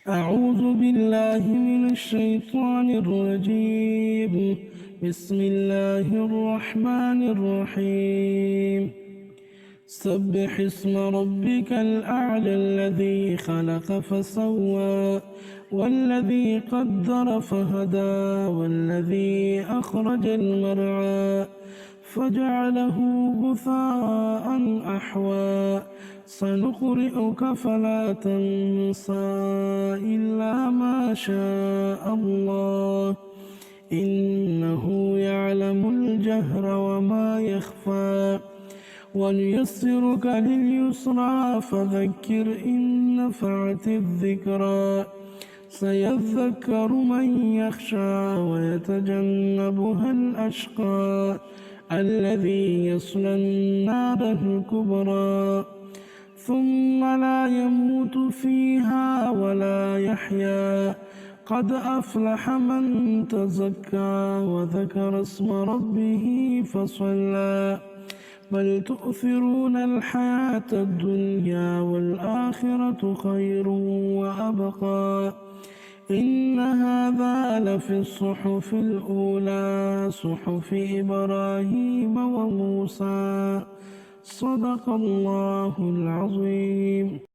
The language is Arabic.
أعوذ بالله من الشيطان الرجيم. بسم الله الرحمن الرحيم. سبح اسم ربك الأعلى الذي خلق فسوى والذي قدر فهدى والذي أخرج المرعى فجعله غثاء أحوى سنقرئك فلا تنسى إلا ما شاء الله إنه يعلم الجهر وما يخفى ونيسرك لليسرى فذكر إن نفعت الذكرى سيذكر من يخشى ويتجنبها الأشقى الذي يصلى النار الكبرى ثم لا يموت فيها ولا يحيا قد أفلح من تزكى وذكر اسم ربه فصلى بل تؤثرون الحياة الدنيا والآخرة خير وأبقى إن هذا لفي الصحف الأولى صحف إبراهيم وموسى صدق الله العظيم.